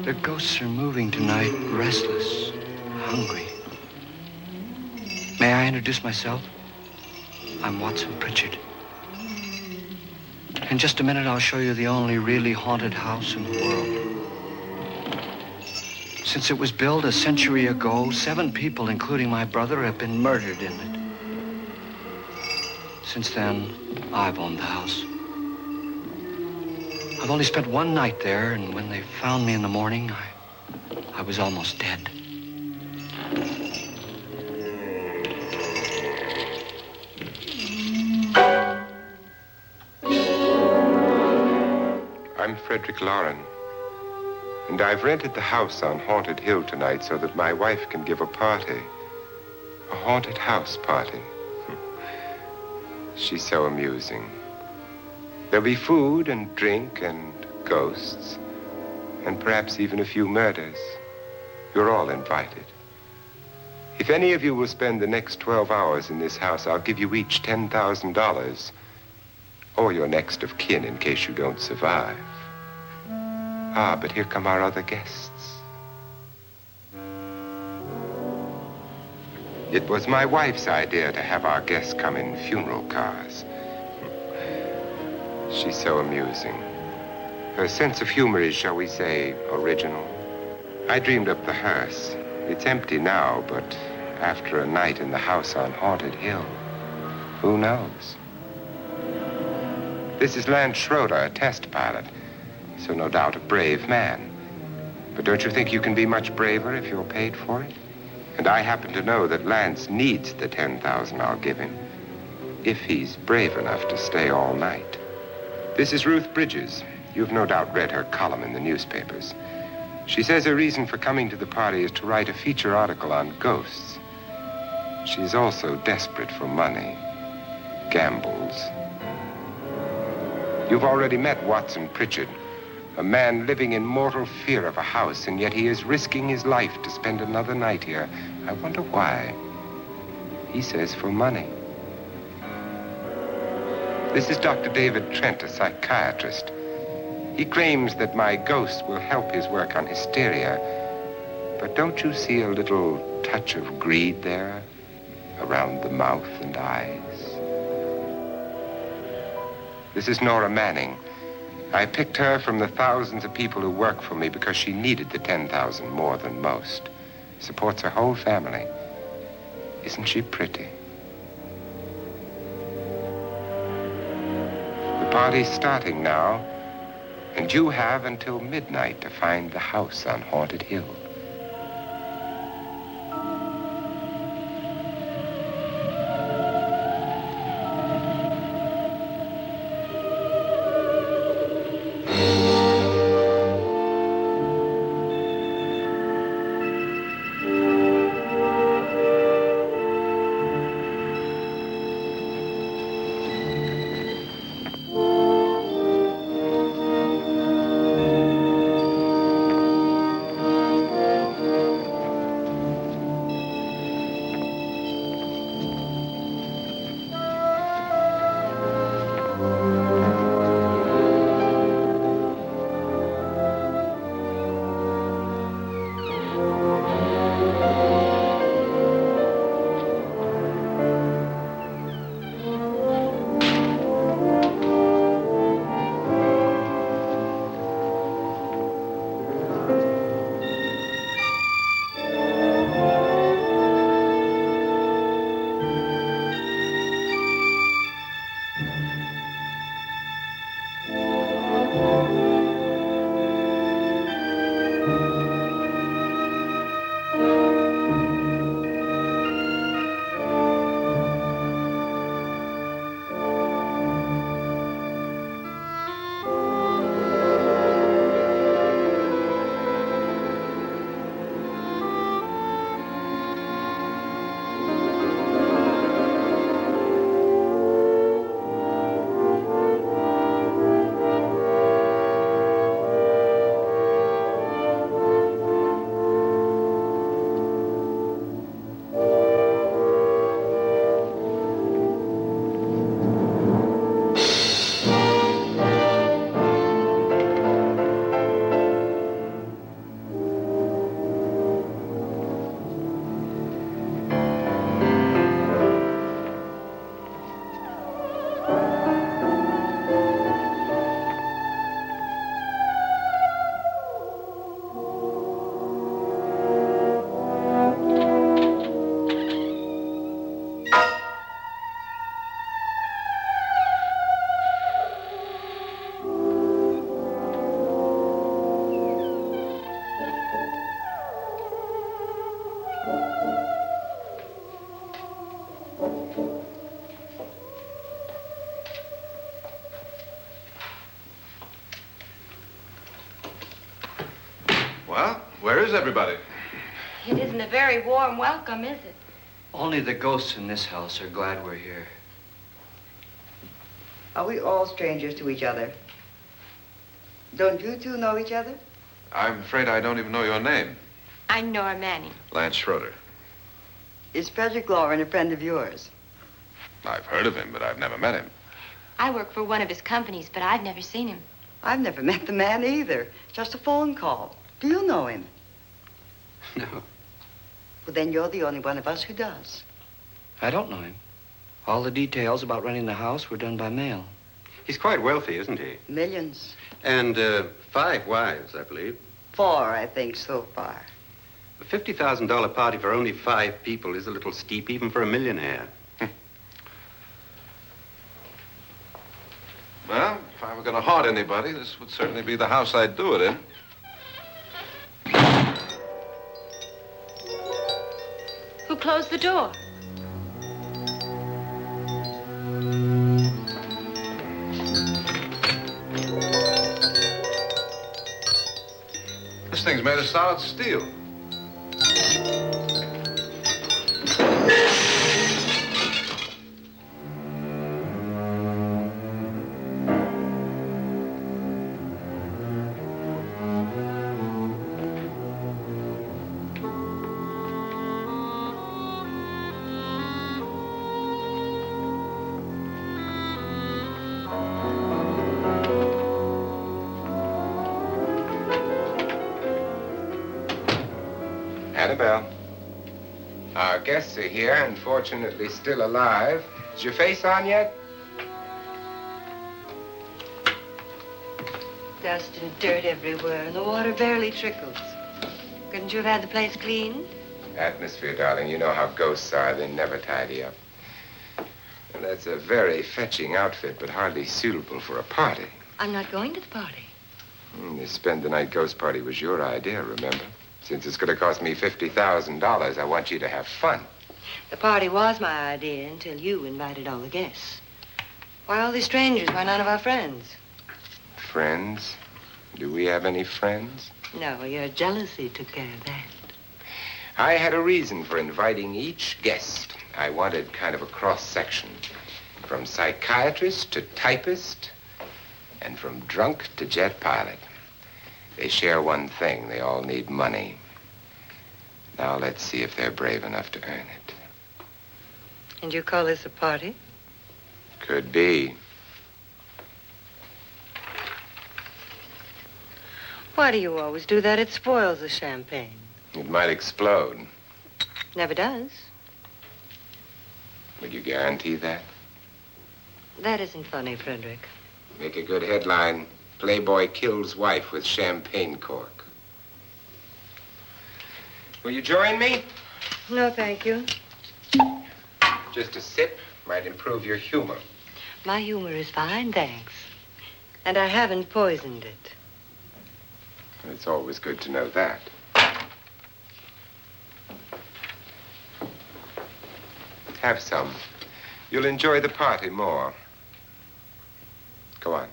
The ghosts are moving tonight, restless, hungry. May I introduce myself? I'm Watson Pritchard. In just a minute, I'll show you the only really haunted house in the world. Since it was built a century ago, 7 people, including my brother, have been murdered in it. Since then, I've owned the house. I've only spent one night there, and when they found me in the morning, I was almost dead. I'm Frédérick Loren, and I've rented the house on Haunted Hill tonight so that my wife can give a party. A haunted house party. She's so amusing. There'll be food and drink and ghosts, and perhaps even a few murders. You're all invited. If any of you will spend the next 12 hours in this house, I'll give you each $10,000, or your next of kin in case you don't survive. Ah, but here come our other guests. It was my wife's idea to have our guests come in funeral cars. She's so amusing. Her sense of humor is, shall we say, original. I dreamed up the hearse. It's empty now, but after a night in the house on Haunted Hill, who knows? This is Lance Schroeder, a test pilot, so no doubt a brave man. But don't you think you can be much braver if you're paid for it? And I happen to know that Lance needs the $10,000 I'll give him, if he's brave enough to stay all night. This is Ruth Bridges. You've no doubt read her column in the newspapers. She says her reason for coming to the party is to write a feature article on ghosts. She's also desperate for money, gambles. You've already met Watson Pritchard, a man living in mortal fear of a house, and yet he is risking his life to spend another night here. I wonder why. He says for money. This is Dr. David Trent, a psychiatrist. He claims that my ghost will help his work on hysteria. But don't you see a little touch of greed there around the mouth and eyes? This is Nora Manning. I picked her from the thousands of people who work for me because she needed the $10,000 more than most. Supports her whole family. Isn't she pretty? The party's starting now, and you have until midnight to find the house on Haunted Hill. Well, where is everybody? It isn't a very warm welcome, is it? Only the ghosts in this house are glad we're here. Are we all strangers to each other? Don't you two know each other? I'm afraid I don't even know your name. I'm Nora Manning. Lance Schroeder. Is Frédérick Loren a friend of yours? I've heard of him, but I've never met him. I work for one of his companies, but I've never seen him. I've never met the man either. Just a phone call. Do you know him? No. Well, then you're the only one of us who does. I don't know him. All the details about running the house were done by mail. He's quite wealthy, isn't he? Millions. And 5 wives, I believe. 4, I think, so far. A $50,000 party for only 5 people is a little steep, even for a millionaire. Well, if I were going to haunt anybody, this would certainly be the house I'd do it in. Who closed the door? This thing's made of solid steel. Annabelle, our guests are here, unfortunately still alive. Is your face on yet? Dust and dirt everywhere, and the water barely trickles. Couldn't you have had the place cleaned? Atmosphere, darling. You know how ghosts are. They never tidy up. And that's a very fetching outfit, but hardly suitable for a party. I'm not going to the party. The spend-the-night ghost party was your idea, remember? Since it's going to cost me $50,000, I want you to have fun. The party was my idea until you invited all the guests. Why, all these strangers were none of our friends. Friends? Do we have any friends? No, your jealousy took care of that. I had a reason for inviting each guest. I wanted kind of a cross-section. From psychiatrist to typist, and from drunk to jet pilot. They share one thing. They all need money. Now let's see if they're brave enough to earn it. And you call this a party? Could be. Why do you always do that? It spoils the champagne. It might explode. Never does. Would you guarantee that? That isn't funny, Frédérick. Make a good headline. Playboy kills wife with champagne cork. Will you join me? No, thank you. Just a sip might improve your humor. My humor is fine, thanks. And I haven't poisoned it. It's always good to know that. Have some. You'll enjoy the party more. Go on.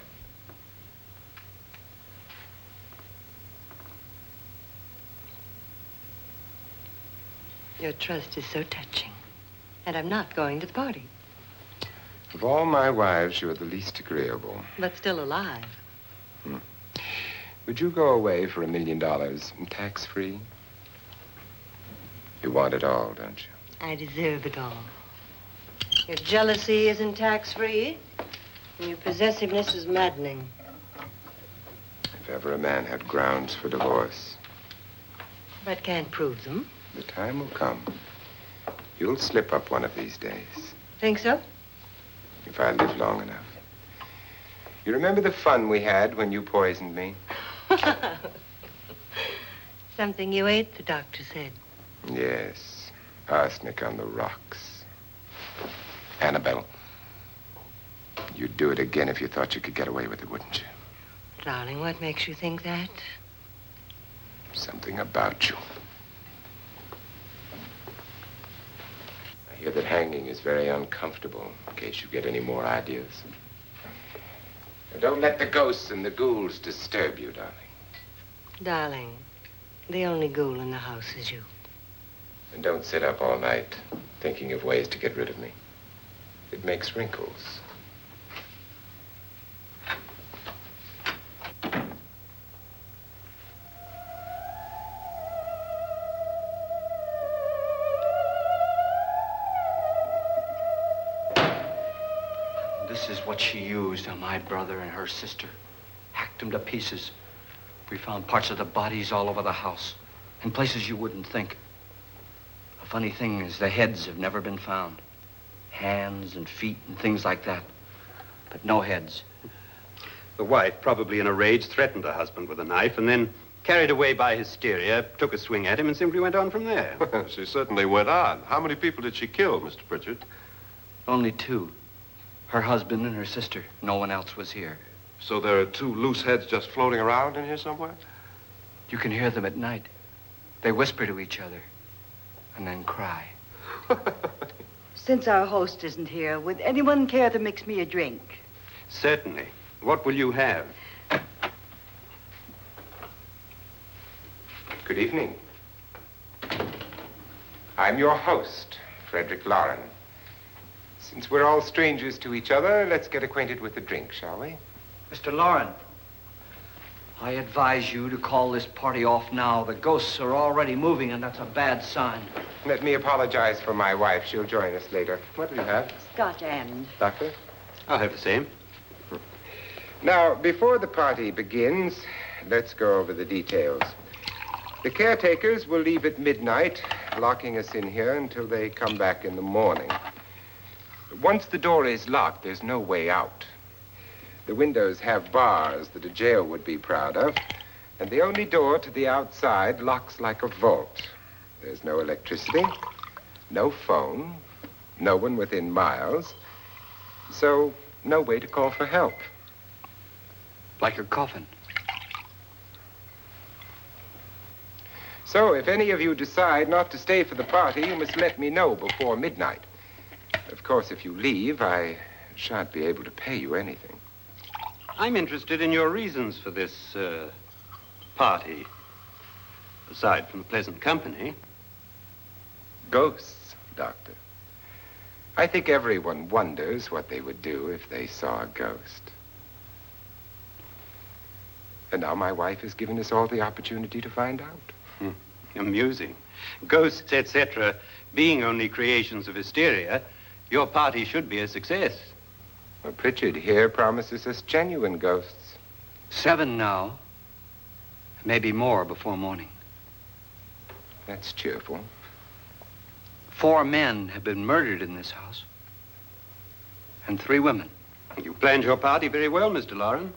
Your trust is so touching. And I'm not going to the party. Of all my wives, you're the least agreeable. But still alive. Would you go away for $1 million tax-free? You want it all, don't you? I deserve it all. Your jealousy isn't tax-free, and your possessiveness is maddening. If ever a man had grounds for divorce. But can't prove them. The time will come. You'll slip up one of these days. Think so? If I live long enough. You remember the fun we had when you poisoned me? Something you ate, the doctor said. Yes. Arsenic on the rocks. Annabelle, you'd do it again if you thought you could get away with it, wouldn't you? Darling, what makes you think that? Something about you. I hear that hanging is very uncomfortable, in case you get any more ideas. Now, don't let the ghosts and the ghouls disturb you, darling. Darling, The only ghoul in the house is you. And don't sit up all night thinking of ways to get rid of me. It makes wrinkles. This is what she used on my brother and her sister. Hacked them to pieces. We found parts of the bodies all over the house, in places you wouldn't think. The funny thing is the heads have never been found. Hands and feet and things like that. But no heads. The wife, probably in a rage, threatened her husband with a knife and then, carried away by hysteria, took a swing at him and simply went on from there. She certainly went on. How many people did she kill, Mr. Pritchard? Only two. Her husband and her sister. No one else was here. So there are two loose heads just floating around in here somewhere? You can hear them at night. They whisper to each other and then cry. Since our host isn't here, would anyone care to mix me a drink? Certainly. What will you have? Good evening. I'm your host, Frédérick Loren. Since we're all strangers to each other, let's get acquainted with a drink, shall we? Mr. Loren, I advise you to call this party off now. The ghosts are already moving, and that's a bad sign. Let me apologize for my wife. She'll join us later. What do you have? Scotch and. Doctor? I'll have the same. Now, before the party begins, let's go over the details. The caretakers will leave at midnight, locking us in here until they come back in the morning. Once the door is locked, there's no way out. The windows have bars that a jail would be proud of, and the only door to the outside locks like a vault. There's no electricity, no phone, no one within miles, so no way to call for help. Like a coffin. So if any of you decide not to stay for the party, you must let me know before midnight. Of course, if you leave, I shan't be able to pay you anything. I'm interested in your reasons for this, party. Aside from pleasant company. Ghosts, Doctor. I think everyone wonders what they would do if they saw a ghost. And now my wife has given us all the opportunity to find out. Amusing. Ghosts, etc., being only creations of hysteria, your party should be a success. Well, Pritchard here promises us genuine ghosts. 7 now. Maybe more before morning. That's cheerful. 4 men have been murdered in this house. And 3 women. You planned your party very well, Mr. Loren.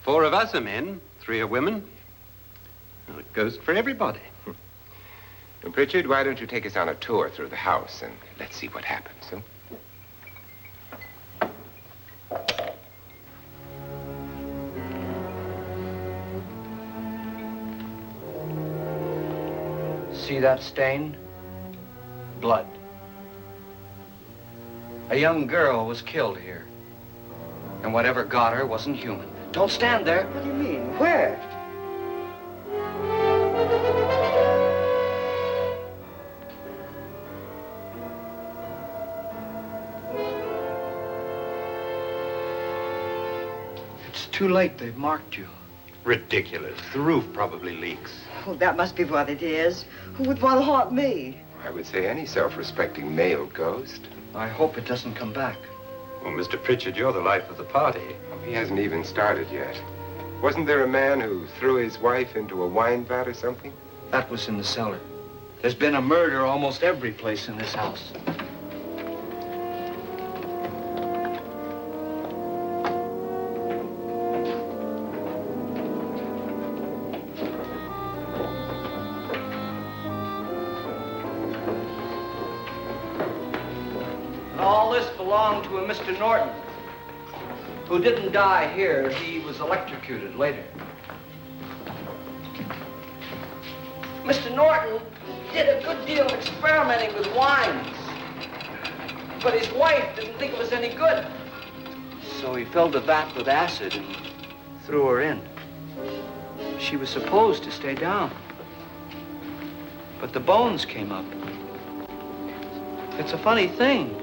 4 of us are men, 3 are women. Well, a ghost for everybody. And Pritchard, why don't you take us on a tour through the house and let's see what happens, huh? See that stain? Blood. A young girl was killed here. And whatever got her wasn't human. Don't stand there. What do you mean? Where? It's too late. They've marked you. Ridiculous. The roof probably leaks. Oh, that must be what it is. Who would want to haunt me? I would say any self-respecting male ghost. I hope it doesn't come back. Well, Mr. Pritchard, you're the life of the party. Oh, he hasn't even started yet. Wasn't there a man who threw his wife into a wine vat or something? That was in the cellar. There's been a murder almost every place in this house. All this belonged to a Mr. Norton, who didn't die here. He was electrocuted later. Mr. Norton did a good deal of experimenting with wines, but his wife didn't think it was any good. So he filled the vat with acid and threw her in. She was supposed to stay down. But the bones came up. It's a funny thing.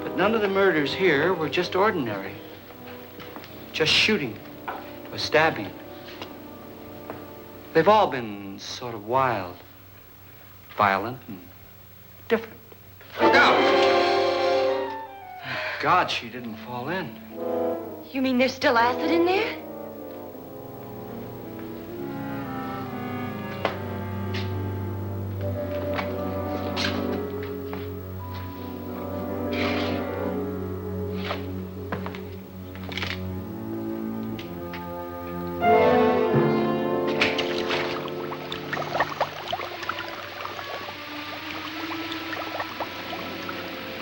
But none of the murders here were just ordinary. Just shooting or stabbing. They've all been sort of wild, violent, and different. Look out! God, she didn't fall in. You mean there's still acid in there?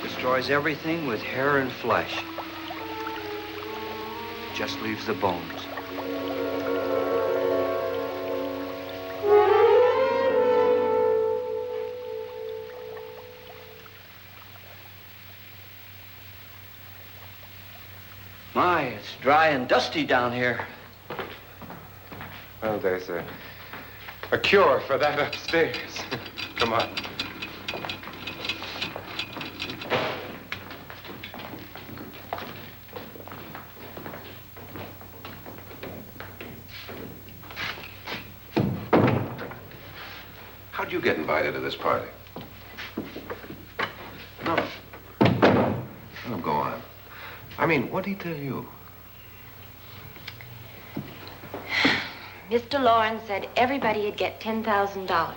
Destroys everything with hair and flesh. Just leaves the bones. My, it's dry and dusty down here. Well, there's a cure for that upstairs. Come on. How'd you get invited to this party? No. Oh, go on. I mean, what'd he tell you? Mr. Loren said everybody'd get $10,000.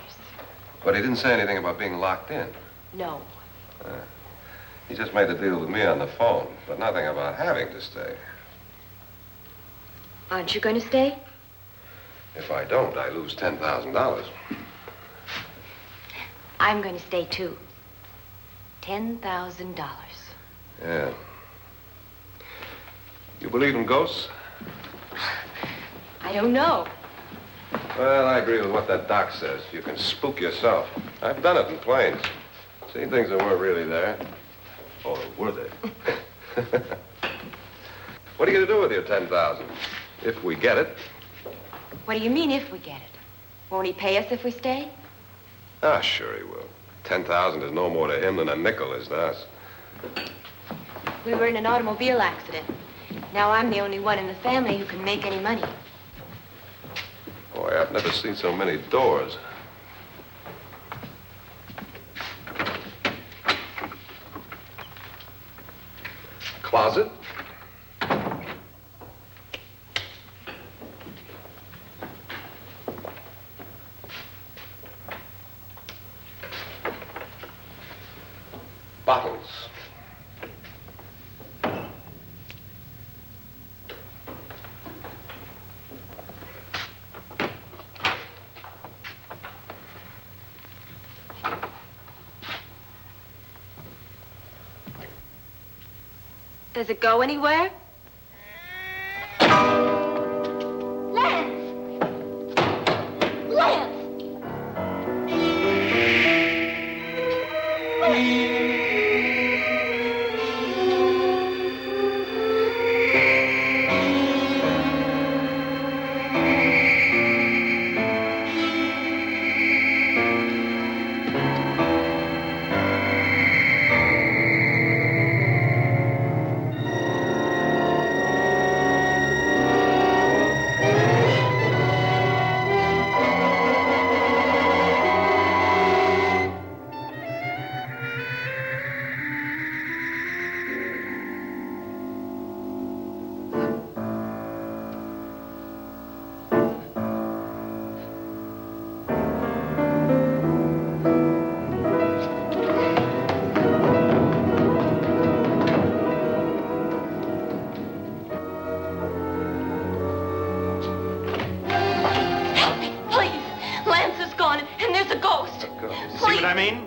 But he didn't say anything about being locked in. No. He just made the deal with me on the phone, but nothing about having to stay. Aren't you going to stay? If I don't, I lose $10,000. I'm going to stay, too. $10,000. Yeah. You believe in ghosts? I don't know. Well, I agree with what that doc says. You can spook yourself. I've done it in planes. Seen things that weren't really there. Or were they? What are you going to do with your $10,000? If we get it. What do you mean, if we get it? Won't he pay us if we stay? Ah, sure he will. 10,000 is no more to him than a nickel is to us. We were in an automobile accident. Now I'm the only one in the family who can make any money. Boy, I've never seen so many doors. Closet. Bottles. Does it go anywhere? Lance! Lance!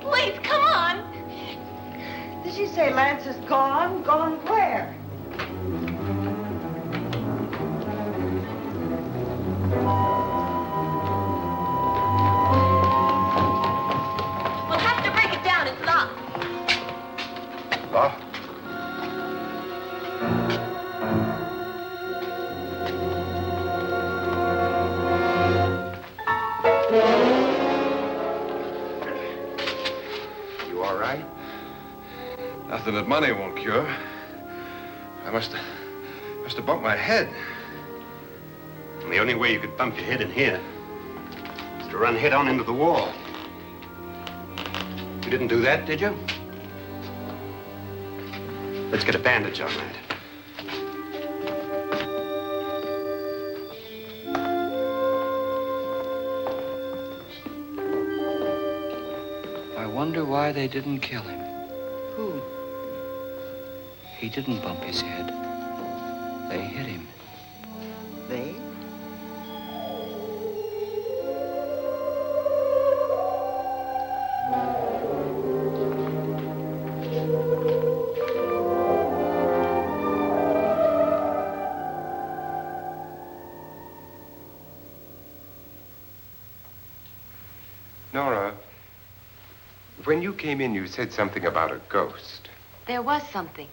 Please, come on. Did she say Lance is gone? Gone where? We'll have to break it down. It's locked. Locked? Nothing that money won't cure. I must have bumped my head. And the only way you could bump your head in here is to run head on into the wall. You didn't do that, did you? Let's get a bandage on that. I wonder why they didn't kill him. Who? He didn't bump his head. They hit him. They? Nora, when you came in, you said something about a ghost. There was something.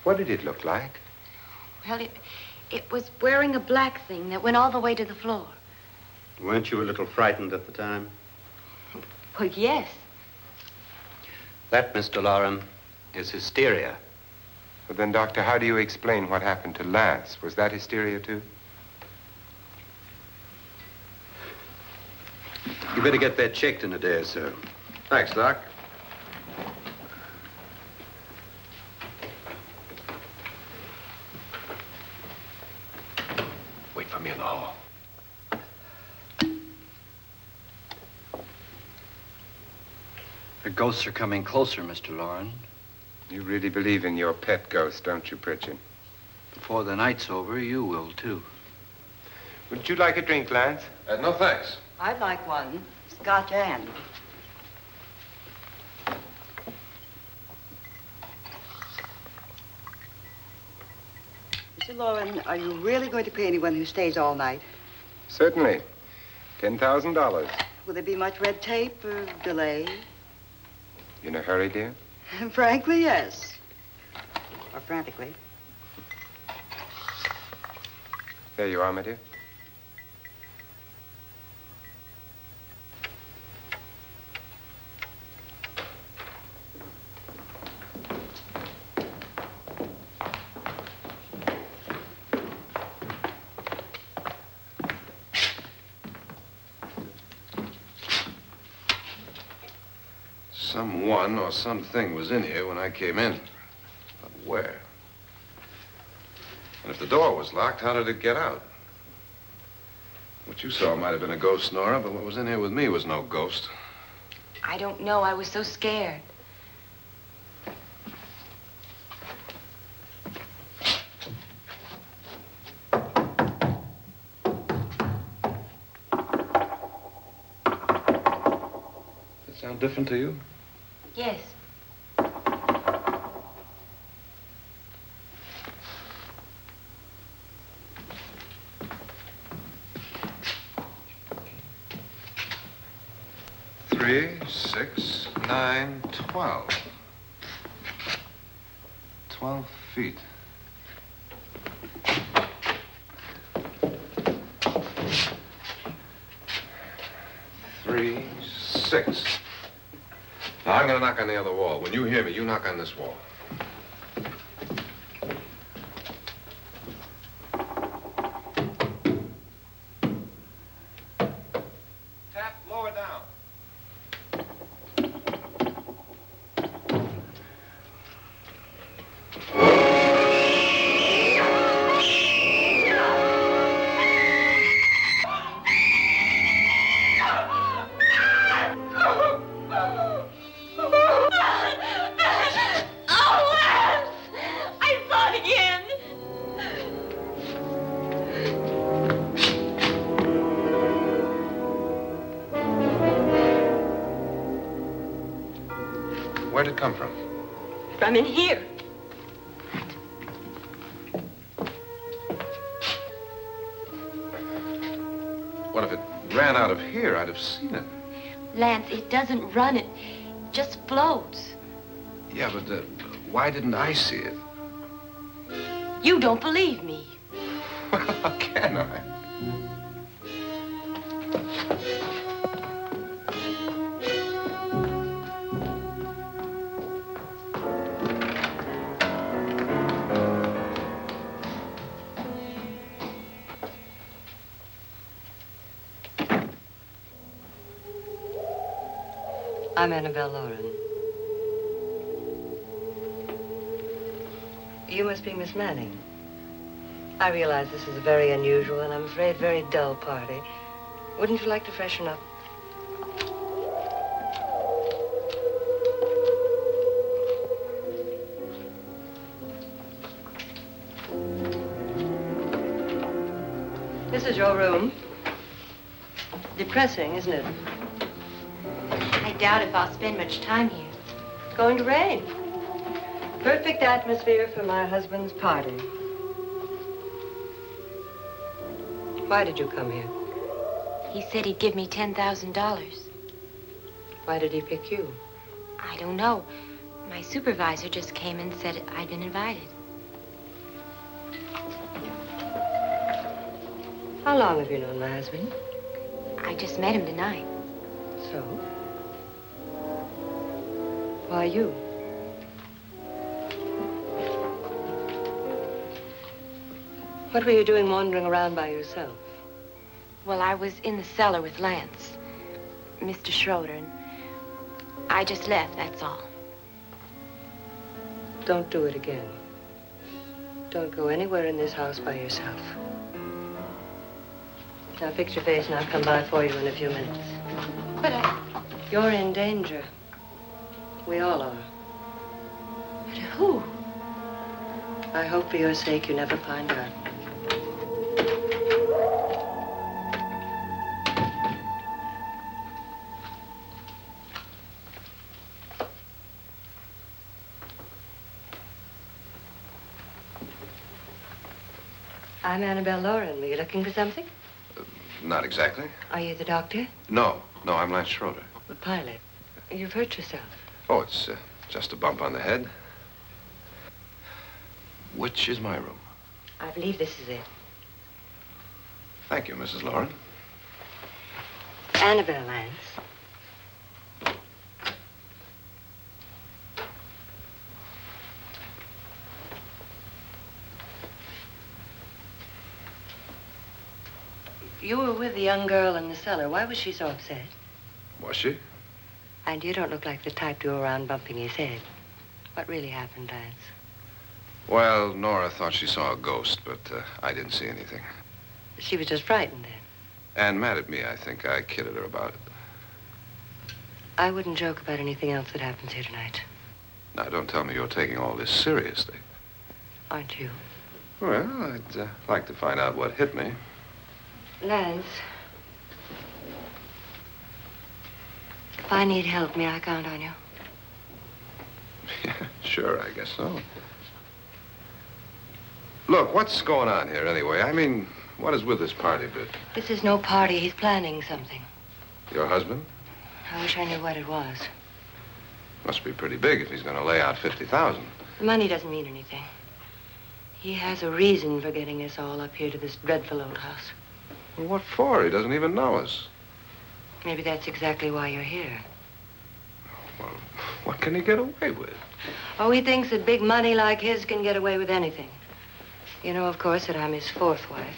What did it look like? Well, it was wearing a black thing that went all the way to the floor. Weren't you a little frightened at the time? Well, yes. That, Mr. Loren, is hysteria. Well, then, Doctor, how do you explain what happened to Lance? Was that hysteria, too? You better get that checked in a day or so. Thanks, Doc. Wait for me in the hall. The ghosts are coming closer, Mr. Loren. You really believe in your pet ghost, don't you, Pritchard? Before the night's over, you will, too. Would you like a drink, Lance? No, thanks. I'd like one. Scotch and. Mr. Loren, are you really going to pay anyone who stays all night? Certainly. $10,000. Will there be much red tape or delay? You in a hurry, dear? Frankly, yes. Or frantically. There you are, my dear. Someone or something was in here when I came in. But where? And if the door was locked, how did it get out? What you saw might have been a ghost, Nora, but what was in here with me was no ghost. I don't know. I was so scared. Does it sound different to you? Yes. Three, 6, 9, 12. 12 feet. Three, 6. Now, I'm going to knock on the other wall. When you hear me, you knock on this wall. Tap lower down. Where'd it come from? From in here. What if it ran out of here? I'd have seen it. Lance, it doesn't run. It just floats. Yeah, but why didn't I see it? You don't believe me. Well, how can I? I'm Annabelle Loren. You must be Miss Manning. I realize this is a very unusual and I'm afraid very dull party. Wouldn't you like to freshen up? This is your room. Depressing, isn't it? I doubt if I'll spend much time here. It's going to rain. Perfect atmosphere for my husband's party. Why did you come here? He said he'd give me $10,000. Why did he pick you? I don't know. My supervisor just came and said I'd been invited. How long have you known my husband? I just met him tonight. So? Why you? What were you doing wandering around by yourself? Well, I was in the cellar with Lance, Mr. Schroeder, and I just left, that's all. Don't do it again. Don't go anywhere in this house by yourself. Now fix your face and I'll come by for you in a few minutes. But You're in danger. We all are. But who? I hope for your sake you never find out. I'm Annabelle Loren. Were you looking for something? Not exactly. Are you the doctor? No, I'm Lance Schroeder. The pilot. You've hurt yourself. Oh, it's just a bump on the head. Which is my room? I believe this is it. Thank you, Mrs. Loren. Annabelle, Lance. You were with the young girl in the cellar. Why was she so upset? Was she? And you don't look like the type to go around bumping his head. What really happened, Lance? Well, Nora thought she saw a ghost, but I didn't see anything. She was just frightened then. And mad at me, I think. I kidded her about it. I wouldn't joke about anything else that happens here tonight. Now, don't tell me you're taking all this seriously. Aren't you? Well, I'd like to find out what hit me. Lance. If I need help, may I count on you? Yeah, sure, I guess so. Look, what's going on here anyway? I mean, what is with this party bit? This is no party. He's planning something. Your husband? I wish I knew what it was. Must be pretty big if he's going to lay out 50,000. The money doesn't mean anything. He has a reason for getting us all up here to this dreadful old house. Well, what for? He doesn't even know us. Maybe that's exactly why you're here. Well, what can he get away with? Oh, he thinks that big money like his can get away with anything. You know, of course, that I'm his fourth wife.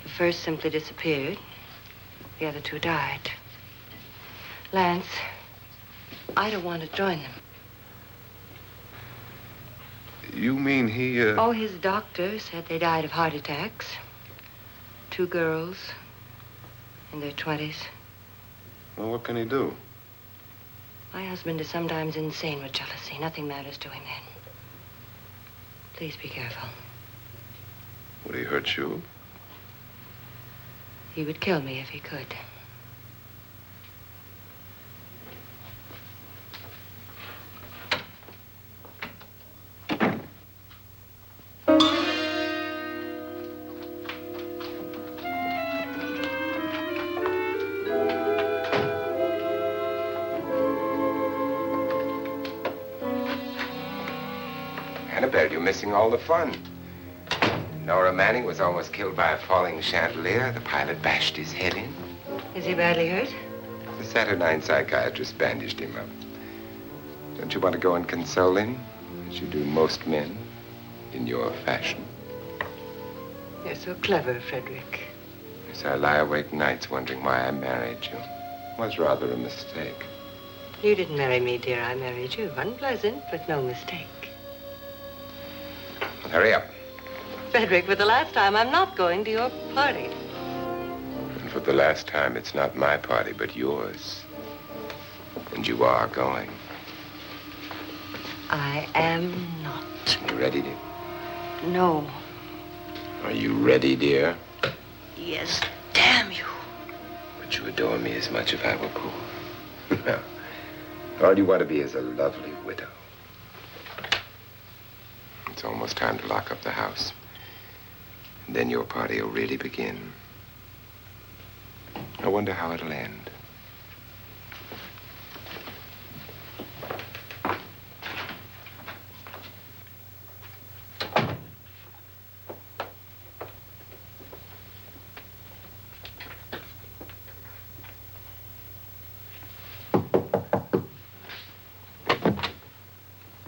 The first simply disappeared. The other two died. Lance, I don't want to join them. You mean he, Oh, his doctor said they died of heart attacks. 2 girls in their 20s. Well, what can he do? My husband is sometimes insane with jealousy. Nothing matters to him then. Please be careful. Would he hurt you? He would kill me if he could. Annabelle, you're missing all the fun. Nora Manning was almost killed by a falling chandelier. The pilot bashed his head in. Is he badly hurt? The Saturnine psychiatrist bandaged him up. Don't you want to go and console him, as you do most men, in your fashion? You're so clever, Frédérick. Yes, I lie awake nights wondering why I married you. It was rather a mistake. You didn't marry me, dear. I married you. Unpleasant, but no mistake. Well, hurry up. Frédérick, for the last time, I'm not going to your party. And for the last time, it's not my party, but yours. And you are going. I am not. You ready, dear? No. Are you ready, dear? Yes, damn you. Would you adore me as much if I were poor? No. All you want to be is a lovely widow. It's almost time to lock up the house. And then your party will really begin. I wonder how it'll end.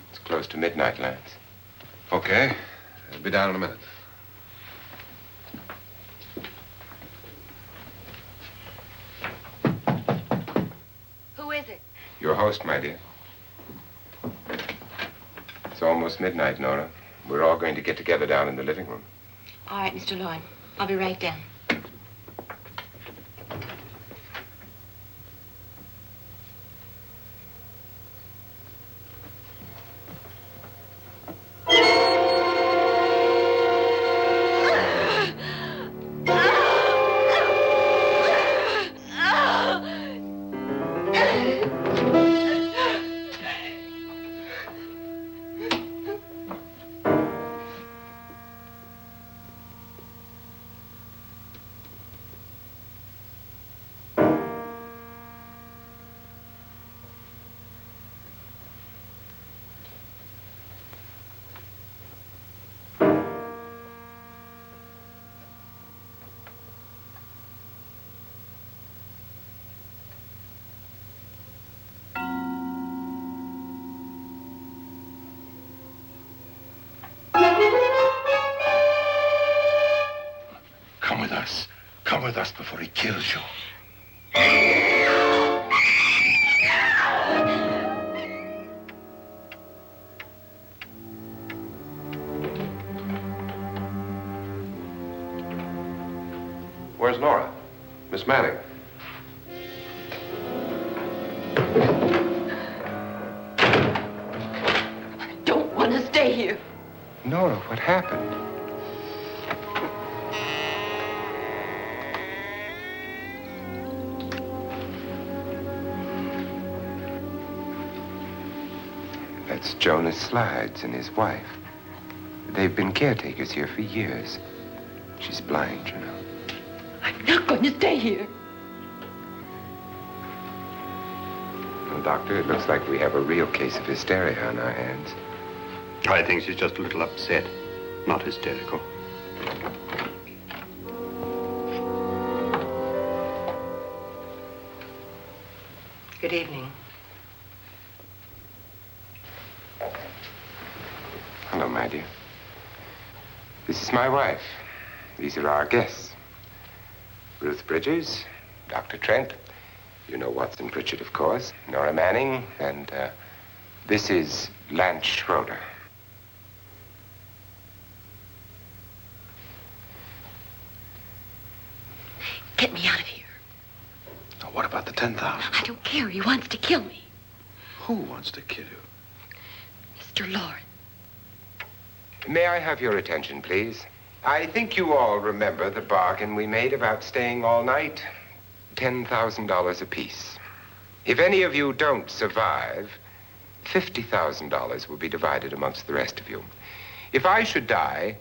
It's close to midnight, Lance. Okay. I'll be down in a minute. Who is it? Your host, my dear. It's almost midnight, Nora. We're all going to get together down in the living room. All right, Mr. Loren. I'll be right down. Come with us. Come with us before he kills you. Where's Nora? Miss Manning. I don't want to stay here. Nora, what happened? That's Jonas Slides and his wife. They've been caretakers here for years. She's blind, you know. I'm not going to stay here. Well, Doctor, it looks like we have a real case of hysteria on our hands. I think she's just a little upset, not hysterical. Good evening. Hello, my dear. This is my wife. These are our guests. Ruth Bridgers, Dr. Trent. You know Watson Pritchard, of course. Nora Manning, and this is Lance Schroeder. Get me out of here. Now, what about the 10,000? I don't care. He wants to kill me. Who wants to kill you? Mr. Loren. May I have your attention, please? I think you all remember the bargain we made about staying all night. $10,000 apiece. If any of you don't survive, $50,000 will be divided amongst the rest of you. If I should die,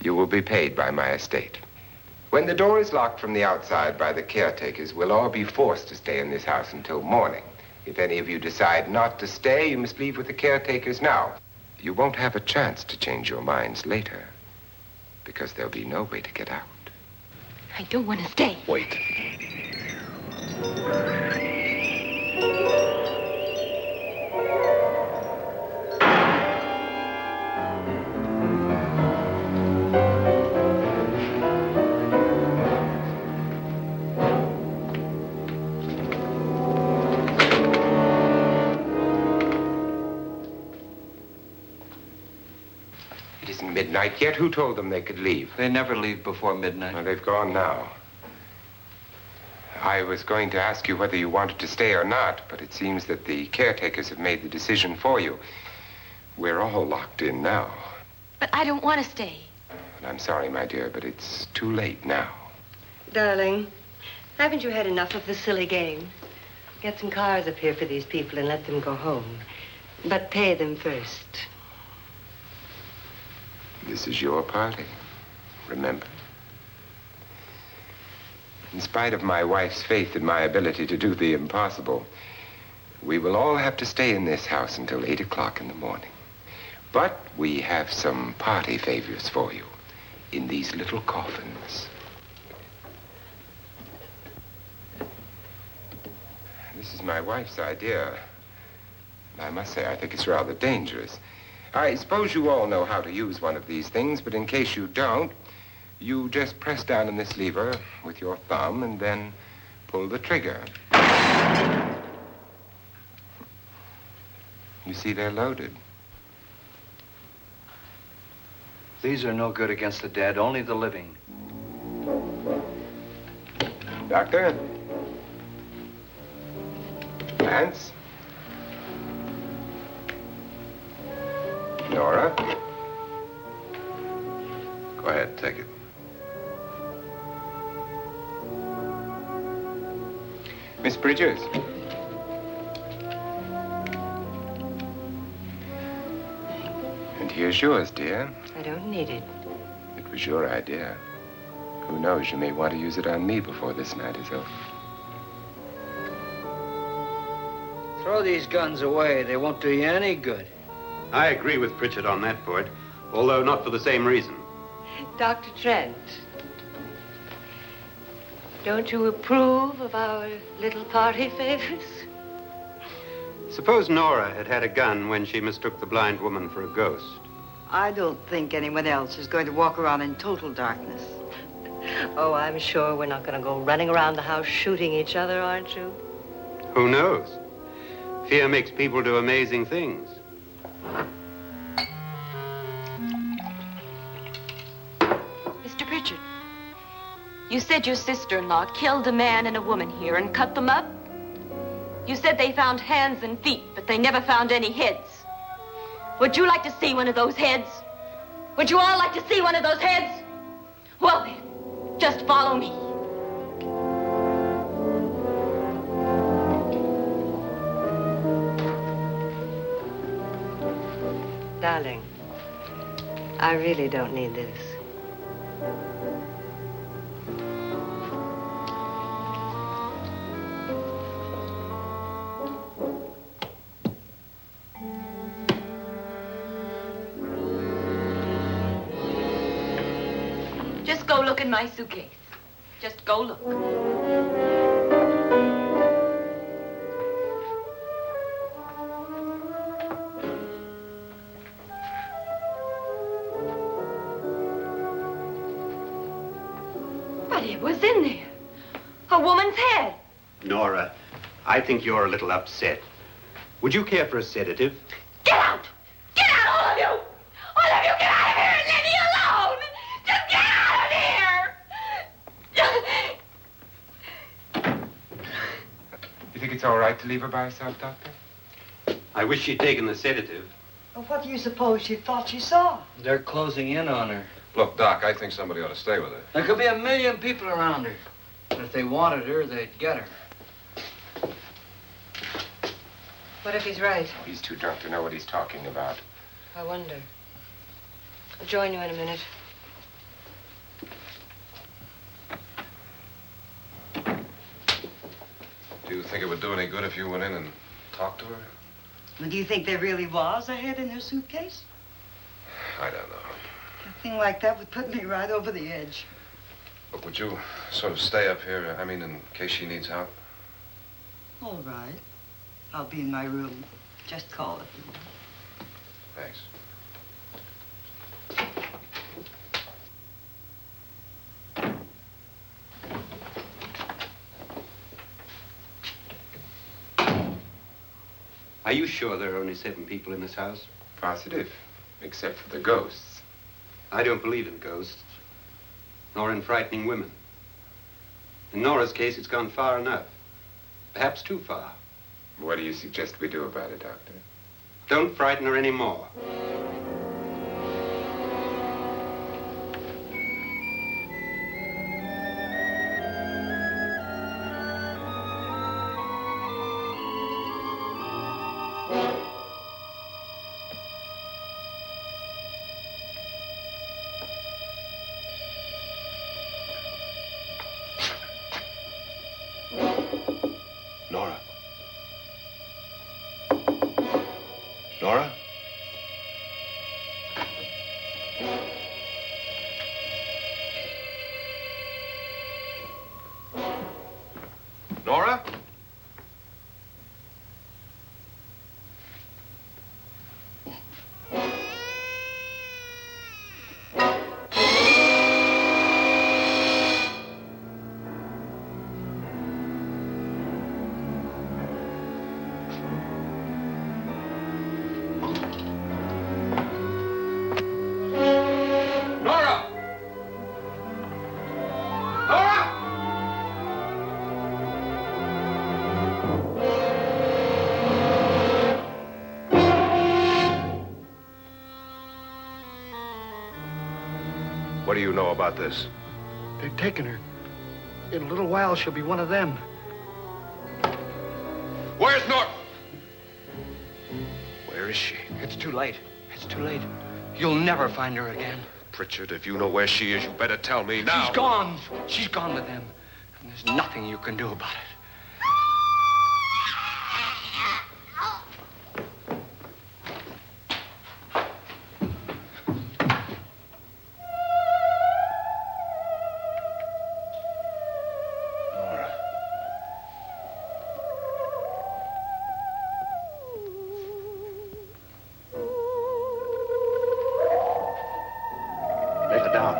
you will be paid by my estate. When the door is locked from the outside by the caretakers, we'll all be forced to stay in this house until morning. If any of you decide not to stay, you must leave with the caretakers now. You won't have a chance to change your minds later, because there'll be no way to get out. I don't want to stay. Wait. midnight yet. Who told them they could leave? They never leave before midnight. Well, they've gone now. I was going to ask you whether you wanted to stay or not, but it seems that the caretakers have made the decision for you. We're all locked in now. But I don't want to stay. And I'm sorry, my dear, but it's too late now. Darling, haven't you had enough of the silly game? Get some cars up here for these people and let them go home. But pay them first. This is your party, remember? In spite of my wife's faith in my ability to do the impossible, we will all have to stay in this house until 8 o'clock in the morning. But we have some party favors for you in these little coffins. This is my wife's idea. And I must say, I think it's rather dangerous. I suppose you all know how to use one of these things, but in case you don't, you just press down on this lever with your thumb and then pull the trigger. You see, they're loaded. These are no good against the dead, only the living. Doctor? Lance? Nora? Go ahead, take it. Miss Bridges? And here's yours, dear. I don't need it. It was your idea. Who knows, you may want to use it on me before this night is over. Throw these guns away. They won't do you any good. I agree with Pritchard on that point, although not for the same reason. Dr. Trent, don't you approve of our little party favors? Suppose Nora had had a gun when she mistook the blind woman for a ghost. I don't think anyone else is going to walk around in total darkness. Oh, I'm sure we're not going to go running around the house shooting each other, aren't you? Who knows? Fear makes people do amazing things. Mr. Pritchard, you said your sister-in-law killed a man and a woman here and cut them up? You said they found hands and feet, but they never found any heads. Would you like to see one of those heads? Would you all like to see one of those heads? Well then, just follow me. Darling, I really don't need this. Just go look in my suitcase. Just go look. But it was in there. A woman's head. Nora, I think you're a little upset. Would you care for a sedative? Get out! Get out, all of you! All of you, get out of here and leave me alone! Just get out of here! You think it's all right to leave her by herself, Doctor? I wish she'd taken the sedative. Well, what do you suppose she thought she saw? They're closing in on her. Look, Doc, I think somebody ought to stay with her. There could be 1 million people around her. But if they wanted her, they'd get her. What if he's right? He's too drunk to know what he's talking about. I wonder. I'll join you in a minute. Do you think it would do any good if you went in and talked to her? Well, do you think there really was a head in her suitcase? I don't know. A thing like that would put me right over the edge. Look, would you sort of stay up here, I mean, in case she needs help? All right. I'll be in my room. Just call if you want. Thanks. Are you sure there are only 7 people in this house? Positive, except for the ghosts. I don't believe in ghosts, nor in frightening women. In Nora's case, it's gone far enough. Perhaps too far. What do you suggest we do about it, Doctor? Don't frighten her anymore. Nora? Nora? Nora? What do you know about this? They've taken her. In a little while, she'll be one of them. Where's Norton? Where is she? It's too late. It's too late. You'll never find her again. Pritchard, if you know where she is, you better tell me now. She's gone. She's gone with them. And there's nothing you can do about it. Lay her down.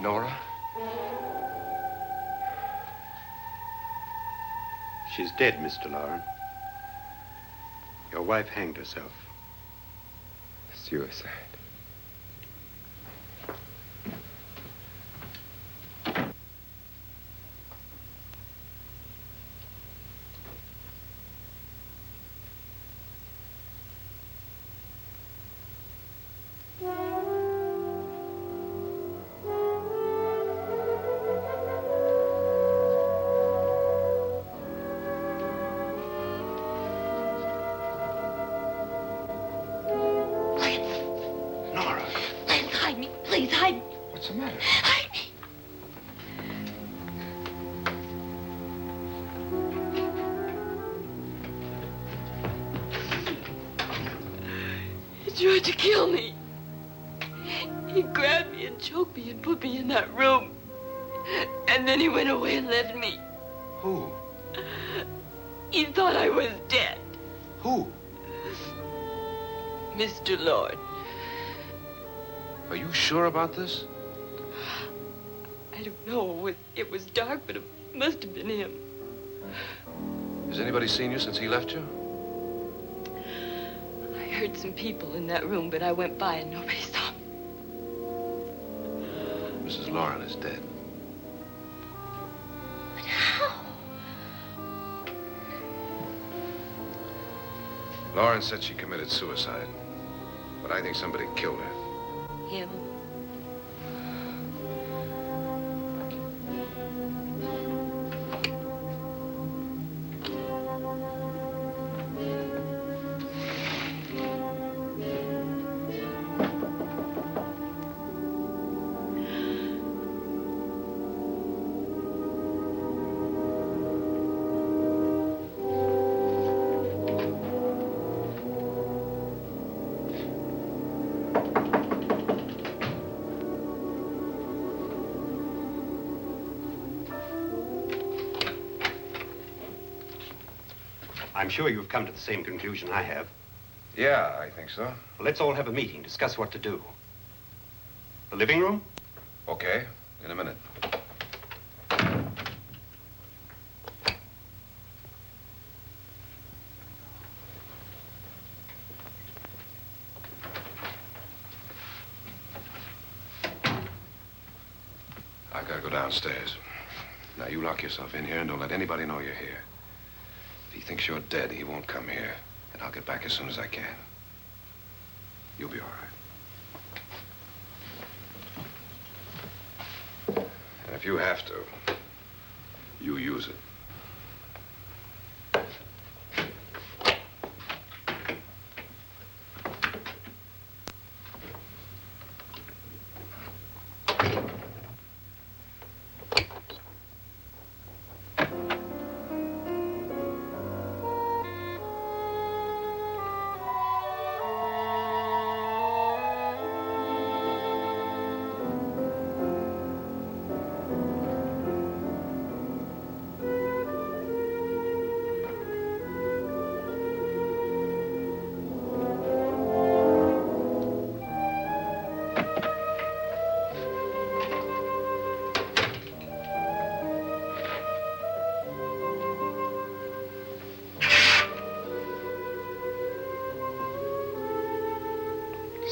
Nora? She's dead, Mr. Loren. Your wife hanged herself. Suicide. Please, hide me. What's the matter? Hide me. He tried to kill me. He grabbed me and choked me and put me in that room. And then he went away and left me. Who? He thought I was dead. Who? Mr. Lord. Are you sure about this? I don't know. It was dark, but it must have been him. Has anybody seen you since he left you? I heard some people in that room, but I went by and nobody saw me. Mrs. Loren is dead. But how? Loren said she committed suicide, but I think somebody killed her. Him? I'm sure you've come to the same conclusion I have. Yeah, I think so. Well, let's all have a meeting, discuss what to do. The living room? Okay, in a minute. I've got to go downstairs. Now, you lock yourself in here and don't let anybody know you're here. If he thinks you're dead, he won't come here. And I'll get back as soon as I can. You'll be all right. And if you have to, you use it.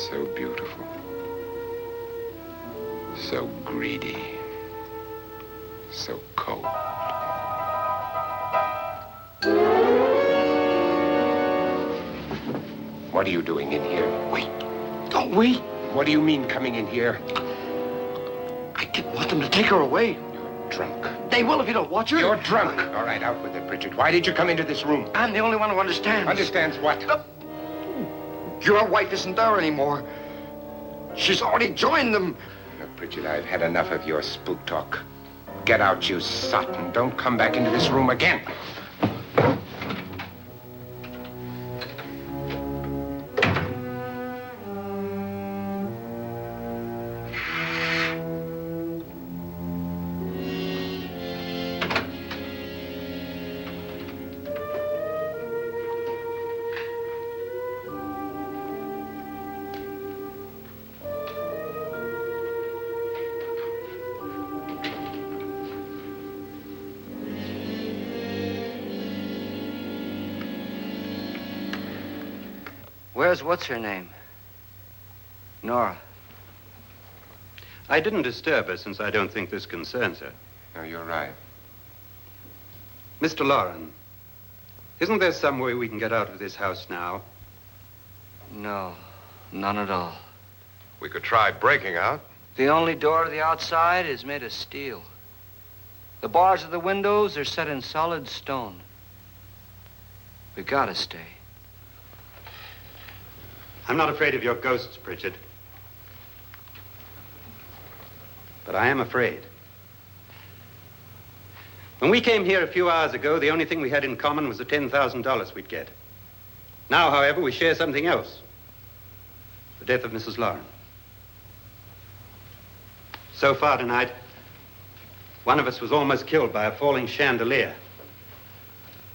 So beautiful. So greedy. So cold. What are you doing in here? Wait. Don't wait. What do you mean coming in here? I didn't want them to take her away. You're drunk. They will if you don't watch her. You're drunk. All right, out with it, Bridget. Why did you come into this room? I'm the only one who understands. Understands what? Your wife isn't there anymore. She's already joined them. Look, Bridget, I've had enough of your spook talk. Get out, you sot, and don't come back into this room again. Where's what's-her-name? Nora. I didn't disturb her since I don't think this concerns her. No, you're right. Mr. Loren, isn't there some way we can get out of this house now? No, none at all. We could try breaking out. The only door to the outside is made of steel. The bars of the windows are set in solid stone. We gotta stay. I'm not afraid of your ghosts, Bridget. But I am afraid. When we came here a few hours ago, the only thing we had in common was the $10,000 we'd get. Now, however, we share something else. The death of Mrs. Loren. So far tonight, one of us was almost killed by a falling chandelier.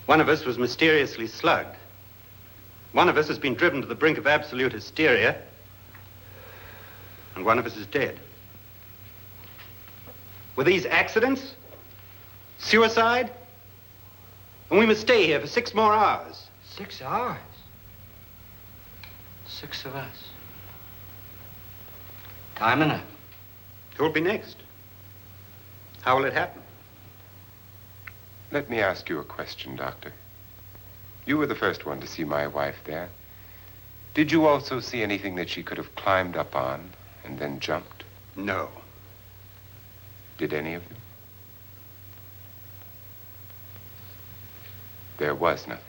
One of us was mysteriously slugged. One of us has been driven to the brink of absolute hysteria, and one of us is dead. Were these accidents? Suicide? And we must stay here for 6 more hours. 6 hours? 6 of us. Time enough. Who'll be next? How will it happen? Let me ask you a question, Doctor. You were the first one to see my wife there. Did you also see anything that she could have climbed up on and then jumped? No. Did any of you? There was nothing.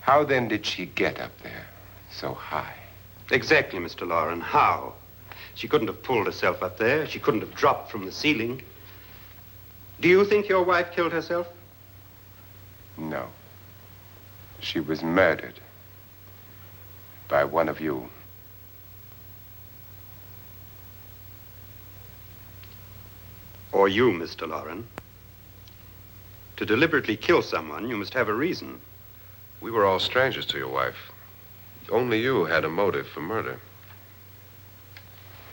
How then did she get up there so high? Exactly, Mr. Loren. How? She couldn't have pulled herself up there. She couldn't have dropped from the ceiling. Do you think your wife killed herself? No. She was murdered by one of you. Or you, Mr. Loren. To deliberately kill someone, you must have a reason. We were all strangers to your wife. Only you had a motive for murder.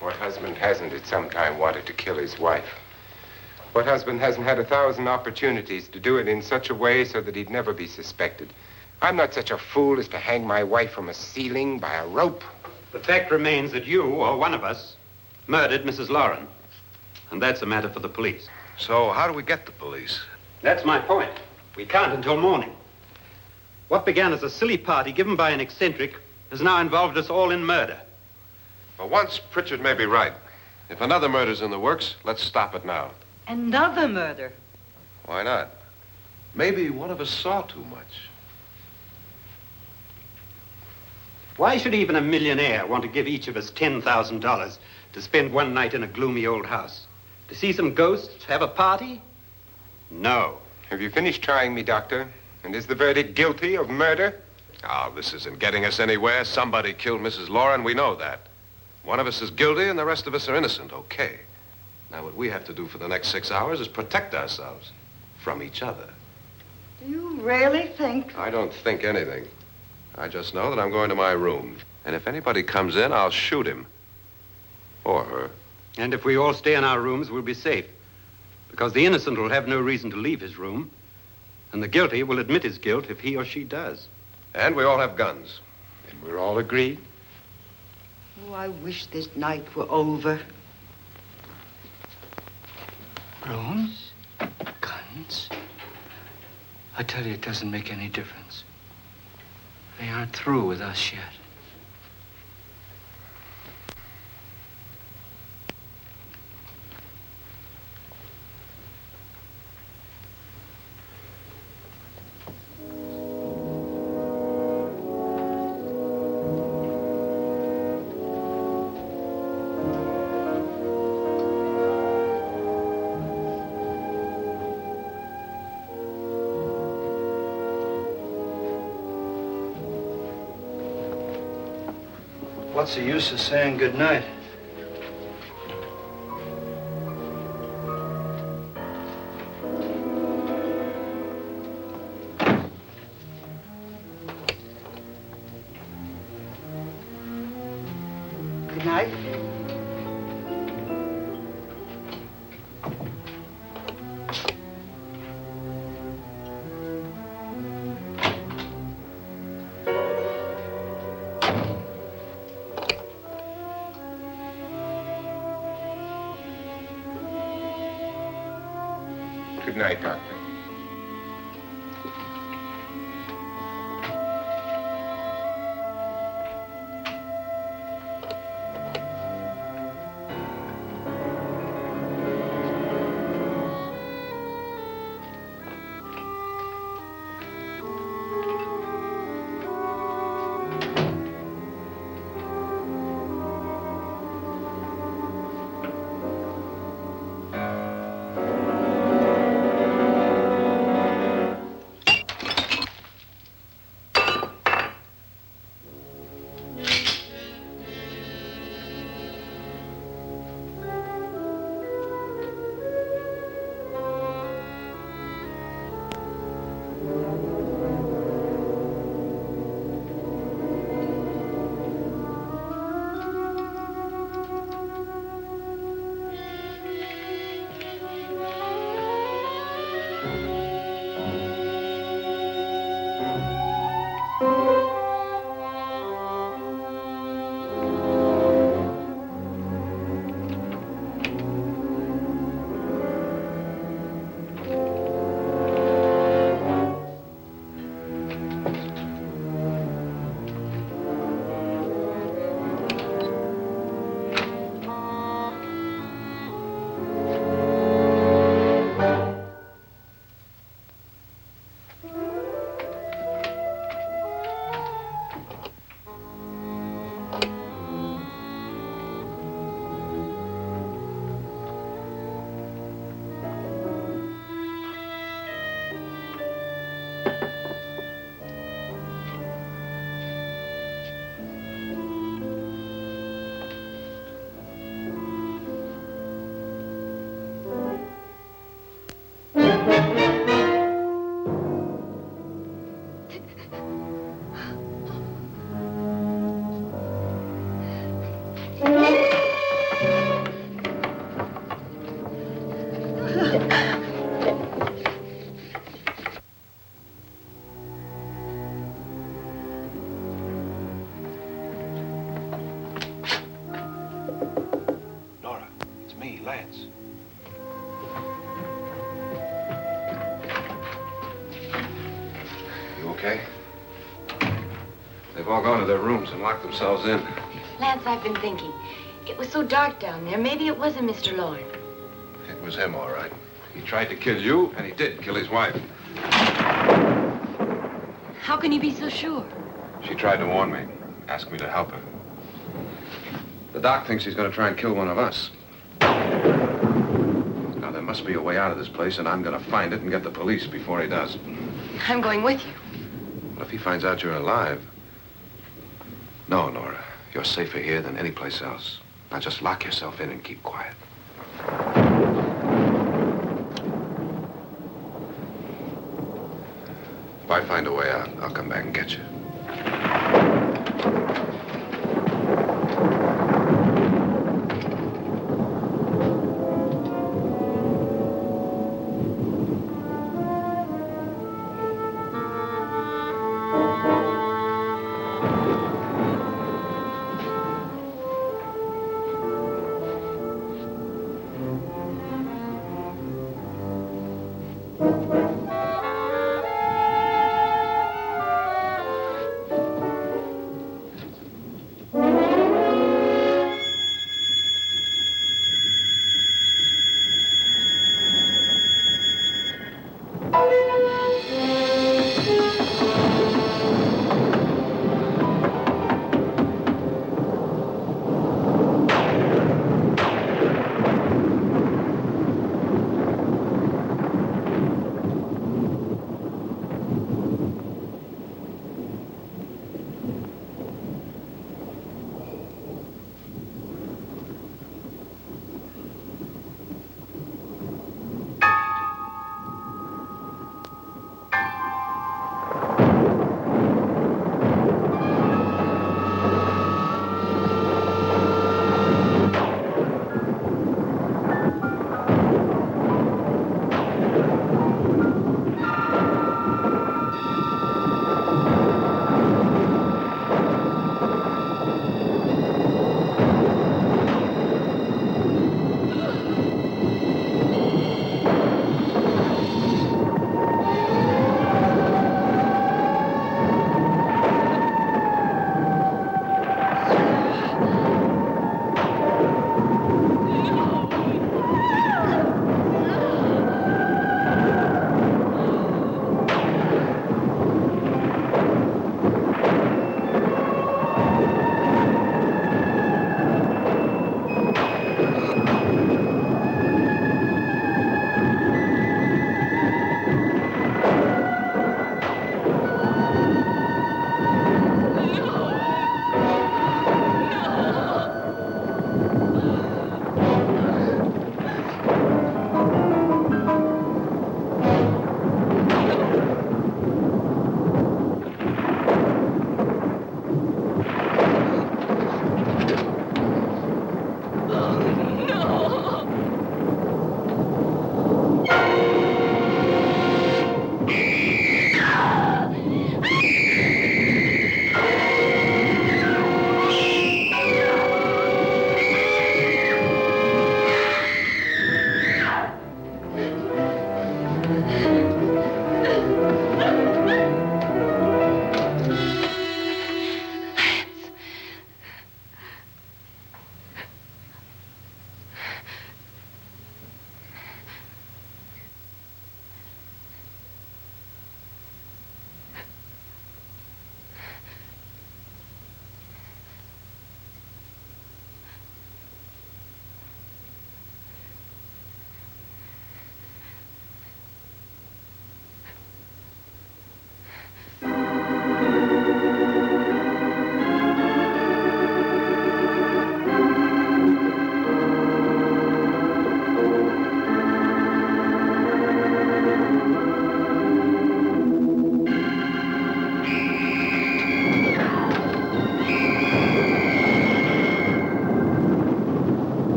What husband hasn't at some time wanted to kill his wife? What husband hasn't had 1,000 opportunities to do it in such a way so that he'd never be suspected? I'm not such a fool as to hang my wife from a ceiling by a rope. The fact remains that you, or one of us, murdered Mrs. Loren. And that's a matter for the police. So how do we get the police? That's my point. We can't until morning. What began as a silly party given by an eccentric has now involved us all in murder. For once, Pritchard may be right. If another murder's in the works, let's stop it now. Another murder? Why not? Maybe one of us saw too much. Why should even a millionaire want to give each of us $10,000 to spend one night in a gloomy old house? To see some ghosts, have a party? No. Have you finished trying me, Doctor? And is the verdict guilty of murder? Oh, this isn't getting us anywhere. Somebody killed Mrs. Loren. We know that. One of us is guilty and the rest of us are innocent. Okay. Now, what we have to do for the next 6 hours is protect ourselves from each other. Do you really think? I don't think anything. I just know that I'm going to my room. And if anybody comes in, I'll shoot him. Or her. And if we all stay in our rooms, we'll be safe. Because the innocent will have no reason to leave his room. And the guilty will admit his guilt if he or she does. And we all have guns. And we're all agreed? Oh, I wish this night were over. Rooms? Guns? I tell you, it doesn't make any difference. They aren't through with us yet. What's the use of saying good night? Good night. Good night, Doctor. all gone to their rooms and locked themselves in. Lance, I've been thinking. It was so dark down there. Maybe it wasn't Mr. Loren. It was him, all right. He tried to kill you, and he did kill his wife. How can you be so sure? She tried to warn me, asked me to help her. The doc thinks he's going to try and kill one of us. Now, there must be a way out of this place, and I'm going to find it and get the police before he does. I'm going with you. What if he finds out you're alive? No, Nora. You're safer here than any place else. Now, just lock yourself in and keep quiet. If I find a way out, I'll come back and get you.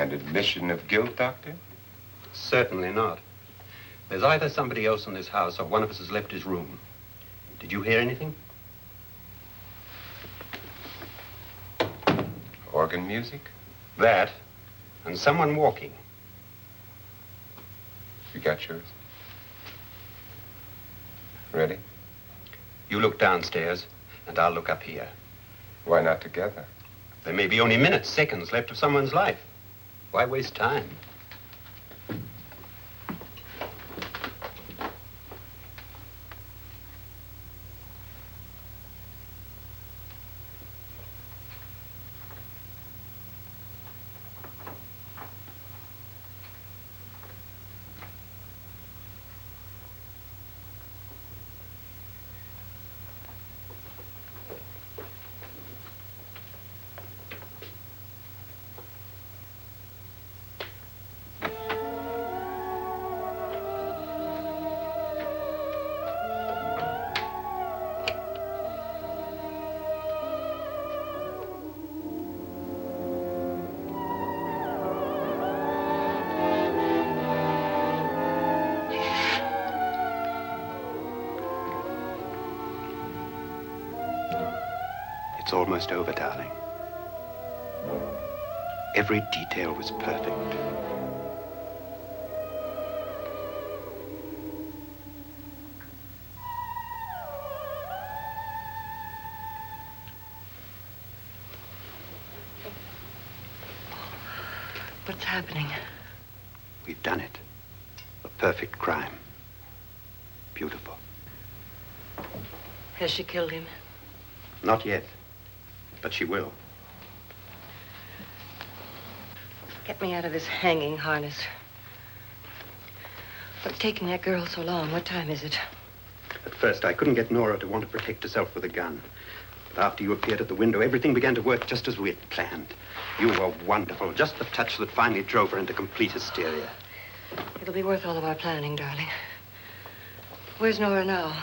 And admission of guilt, Doctor? Certainly not. There's either somebody else in this house or one of us has left his room. Did you hear anything? Organ music? That, and someone walking. You got yours? Ready? You look downstairs, and I'll look up here. Why not together? There may be only minutes, seconds left of someone's life. Why waste time? It's almost over, darling. Every detail was perfect. What's happening? We've done it. A perfect crime. Beautiful. Has she killed him? Not yet, but she will. Get me out of this hanging harness. What's taking that girl so long? What time is it? At first, I couldn't get Nora to want to protect herself with a gun. But after you appeared at the window, everything began to work just as we had planned. You were wonderful. Just the touch that finally drove her into complete hysteria. It'll be worth all of our planning, darling. Where's Nora now?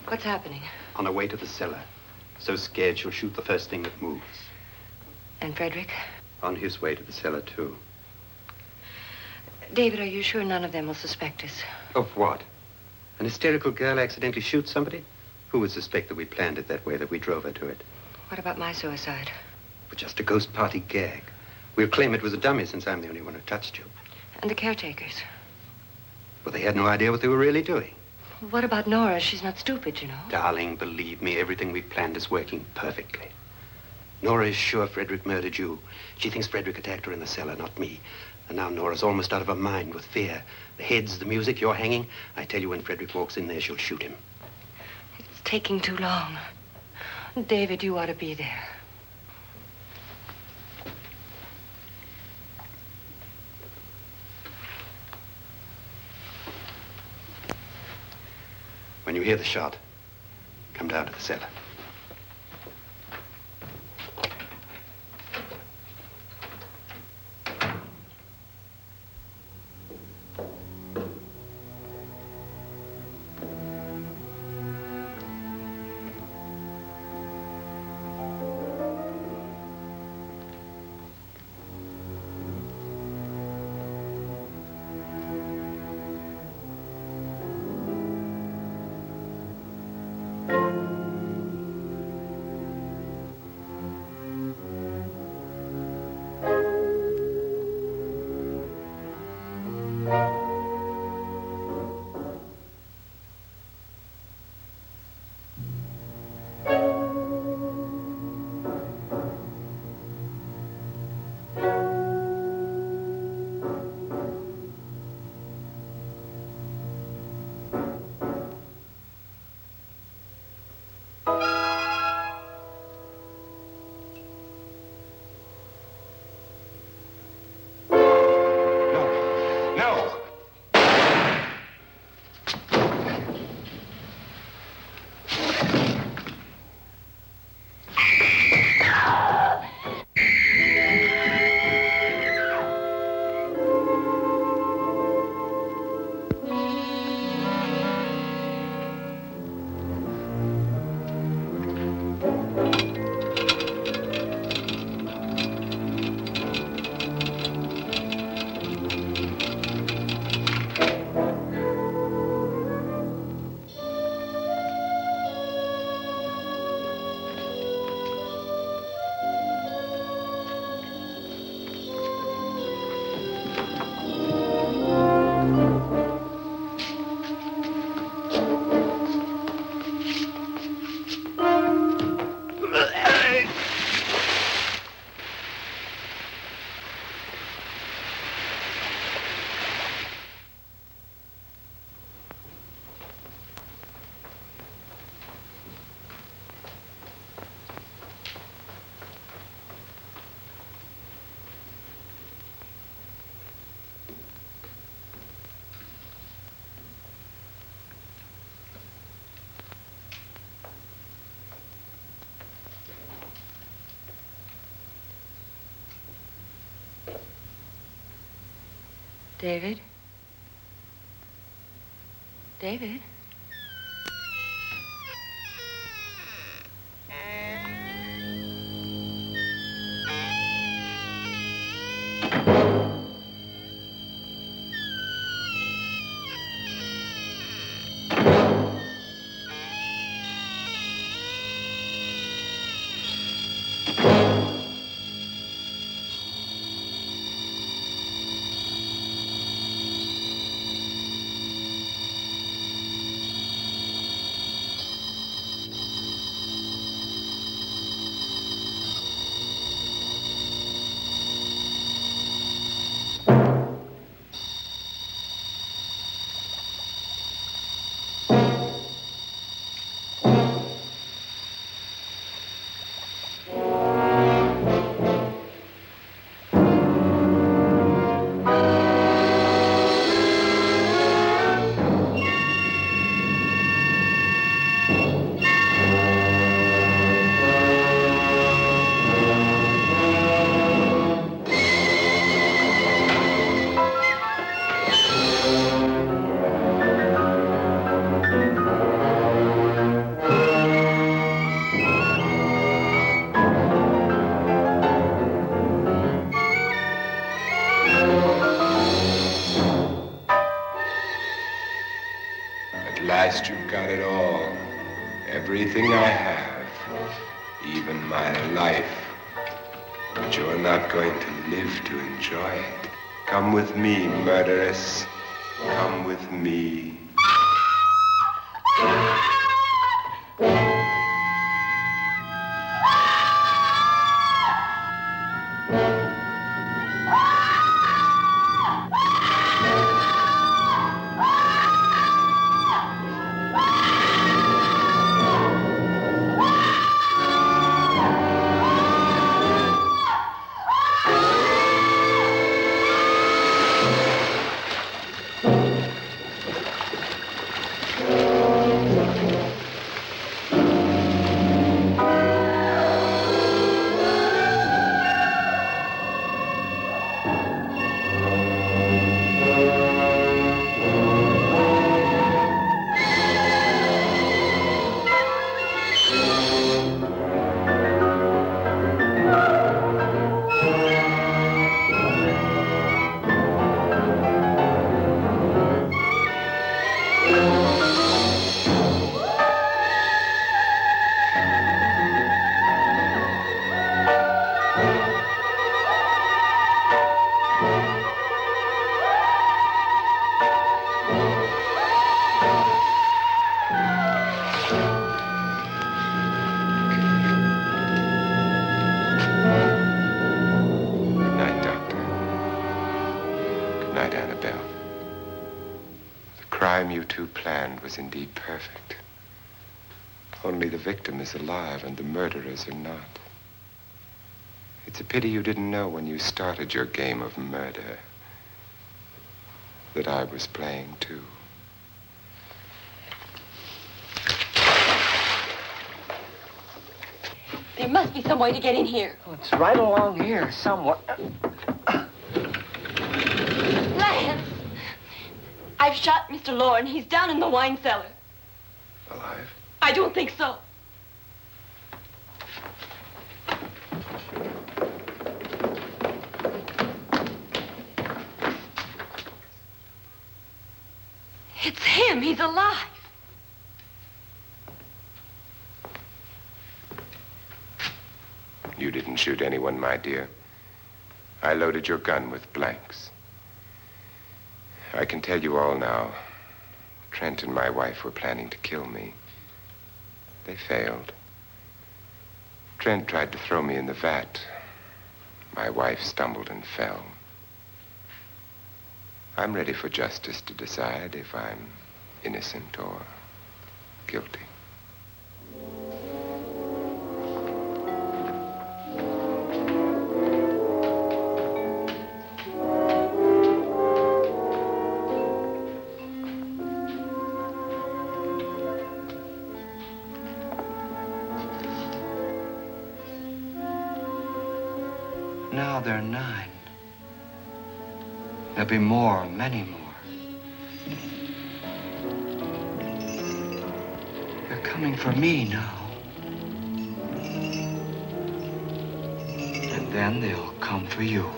What's happening? On her way to the cellar. So scared she'll shoot the first thing that moves. And Frédérick? On his way to the cellar, too. David, are you sure none of them will suspect us? Of what? An hysterical girl accidentally shoots somebody? Who would suspect that we planned it that way, that we drove her to it? What about my suicide? But just a ghost party gag. We'll claim it was a dummy since I'm the only one who touched you. And the caretakers? Well, they had no idea what they were really doing. What about Nora? She's not stupid, you know. Darling, believe me, everything we planned is working perfectly. Nora is sure Frédérick murdered you. She thinks Frédérick attacked her in the cellar, not me. And now Nora's almost out of her mind with fear. The heads, the music, you're hanging. I tell you, when Frédérick walks in there, she'll shoot him. It's taking too long. David, you ought to be there. When you hear the shot, come down to the cellar. David? David? You've got it all. Everything I have. Even my life. But you're not going to live to enjoy it. Come with me, murderess. Come with me. Was indeed perfect. Only the victim is alive and the murderers are not. It's a pity you didn't know when you started your game of murder that I was playing too. There must be some way to get in here. Oh, it's right along here somewhere. Lance! I've shot Mr. Loren. He's down in the wine cellar. Alive? I don't think so. It's him. He's alive. You didn't shoot anyone, my dear. I loaded your gun with blanks. I can tell you all now. Trent and my wife were planning to kill me. They failed. Trent tried to throw me in the vat. My wife stumbled and fell. I'm ready for justice to decide if I'm innocent or guilty. Now they're 9. There'll be more, many more. They're coming for me now. And then they'll come for you.